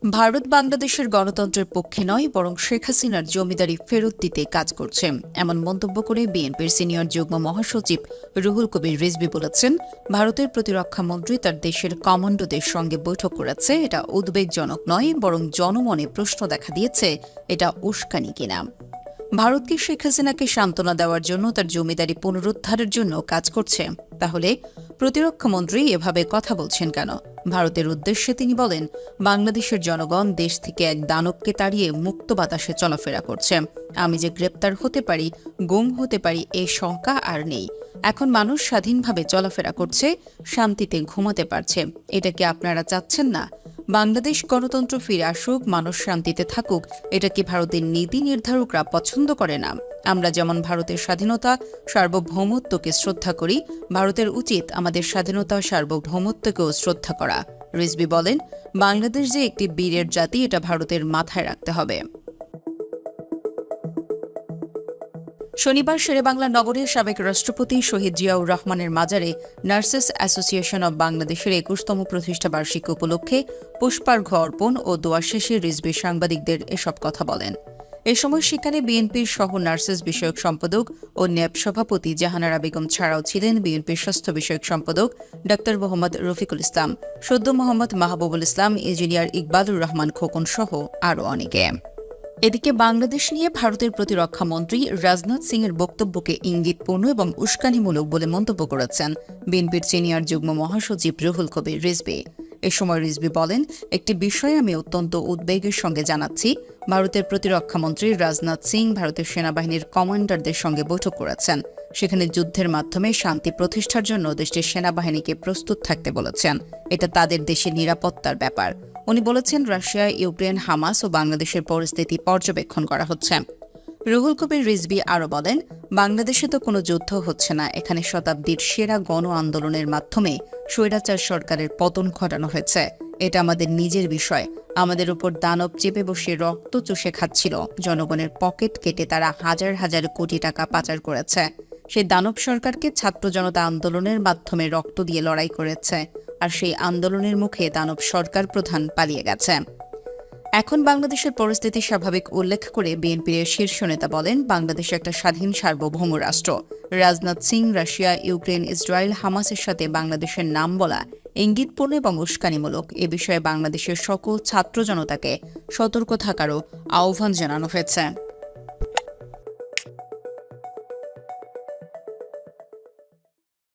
ভারত বাংলাদেশের গণতন্ত্রের পক্ষে নয়, বরং শেখ হাসিনার জমিদারি ফেরত দিতে কাজ করছে, এমন মন্তব্য করে বিএনপির সিনিয়র যুগ্ম মহাসচিব রুহুল কবির রিজভী বলেছেন, ভারতের প্রতিরক্ষা মন্ত্রী তার দেশের কমান্ডোদের সঙ্গে বৈঠক করেছে, এটা উদ্বেগজনক নয়, বরং জনমনে প্রশ্ন দেখা দিয়েছে এটা উস্কানি কিনা। ভারতকে শেখ হাসিনাকে সান্ত্বনা দেওয়ার জন্য তার জমিদারি পুনরুদ্ধারের জন্য কাজ করছে। তাহলে প্রতিরক্ষামন্ত্রী এভাবে কথা বলছেন কেন? ভারতের উদ্দেশ্যে তিনি বলেন, বাংলাদেশের জনগণ দেশ থেকে এক দানবকে তাড়িয়ে মুক্ত বাতাসে চলাফেরা করছে। আমি যে গ্রেপ্তার হতে পারি, গুম হতে পারি, এই শঙ্কা আর নেই। এখন মানুষ স্বাধীনভাবে চলাফেরা করছে, শান্তিতে ঘুমাতে পারছে। এটা কি আপনারা চাচ্ছেন না? বাংলাদেশ গণতন্ত্র ফিরে আসুক, মানুষ শান্তিতে থাকুক, এটা কি ভারতের নীতি নির্ধারকরা পছন্দ করে না? আমরা যেমন ভারতের স্বাধীনতা, সার্বভৌমত্বকে শ্রদ্ধা করি, ভারতের উচিত আমাদের স্বাধীনতা, সার্বভৌমত্বকেও শ্রদ্ধা করা। রিজভী বলেন, বাংলাদেশ যে একটি বীরের জাতি, এটা ভারতের মাথায় রাখতে হবে। শনিবার শেরেবাংলা নগরের সাবেক রাষ্ট্রপতি শহীদ জিয়াউর রহমানের মাজারে নার্সেস অ্যাসোসিয়েশন অব বাংলাদেশের ২১তম প্রতিষ্ঠা বার্ষিকী উপলক্ষে পুষ্পার্ঘ্য অর্পণ ও দোয়া শেষে রিজভী সাংবাদিকদের এসব কথা বলেন। এ সময় সেখানে বিএনপির সহ নার্সেস বিষয়ক সম্পাদক ও ন্যাপ সভাপতি জাহানারা বেগম ছাড়াও ছিলেন বিএনপির স্বাস্থ্য বিষয়ক সম্পাদক ডা মোহাম্মদ রফিকুল ইসলাম, সদ্য মোহাম্মদ মাহবুবুল ইসলাম, ইঞ্জিনিয়ার ইকবালুর রহমান খোকন সহ আরও অনেকে। এদিকে বাংলাদেশ নিয়ে ভারতের প্রতিরক্ষা মন্ত্রী রাজনাথ সিংয়ের বক্তব্যকে ইঙ্গিতপূর্ণ এবং উস্কানিমূলক বলে মন্তব্য করেছেন বিএনপির সিনিয়র যুগ্ম মহাসচিব রুহুল কবির রিজভী। এ সময় রিজভী বলেন, একটি বিষয়ে আমি অত্যন্ত উদ্বেগের সঙ্গে জানাচ্ছি, ভারতের প্রতিরক্ষা মন্ত্রী রাজনাথ সিং ভারতের সেনাবাহিনীর কমান্ডারদের সঙ্গে বৈঠক করেছেন। সেখানে যুদ্ধের মাধ্যমে শান্তি প্রতিষ্ঠার জন্য দেশটির সেনাবাহিনীকে প্রস্তুত থাকতে বলেছেন। এটা তাদের দেশের নিরাপত্তার ব্যাপার। উনি বলেছেন, রাশিয়া, ইউক্রেন, হামাস ও বাংলাদেশের পরিস্থিতি পর্যবেক্ষণ করা হচ্ছে। রুহুল কবির রিজভী আরও বলেন, বাংলাদেশে তো কোনো যুদ্ধ হচ্ছে না, এখানে শতাব্দীর সেরা গণ আন্দোলনের মাধ্যমে স্বৈরাচার সরকারের পতন ঘটানো হয়েছে। এটা আমাদের নিজের বিষয়। আমাদের উপর দানব চেপে বসে রক্ত চুষে খাচ্ছিল, জনগণের পকেট কেটে তারা হাজার হাজার কোটি টাকা পাচার করেছে। সেই দানব সরকারকে ছাত্র জনতা আন্দোলনের মাধ্যমে রক্ত দিয়ে লড়াই করেছে, আর সেই আন্দোলনের মুখে দানব সরকার প্রধান পালিয়ে গেছে। এখন বাংলাদেশের পরিস্থিতি স্বাভাবিক উল্লেখ করে বিএনপির শীর্ষ নেতা বলেন, বাংলাদেশ একটা স্বাধীন সার্বভৌম রাষ্ট্র। Rajnath Singh Russia, Ukraine, Israel, হামাসের সাথে বাংলাদেশের নাম বলা ইঙ্গিতপূর্ণ এবং উস্কানিমূলক। এ বিষয়ে বাংলাদেশের সকল ছাত্র জনতাকে সতর্ক থাকারও আহ্বান জানানো হয়েছে।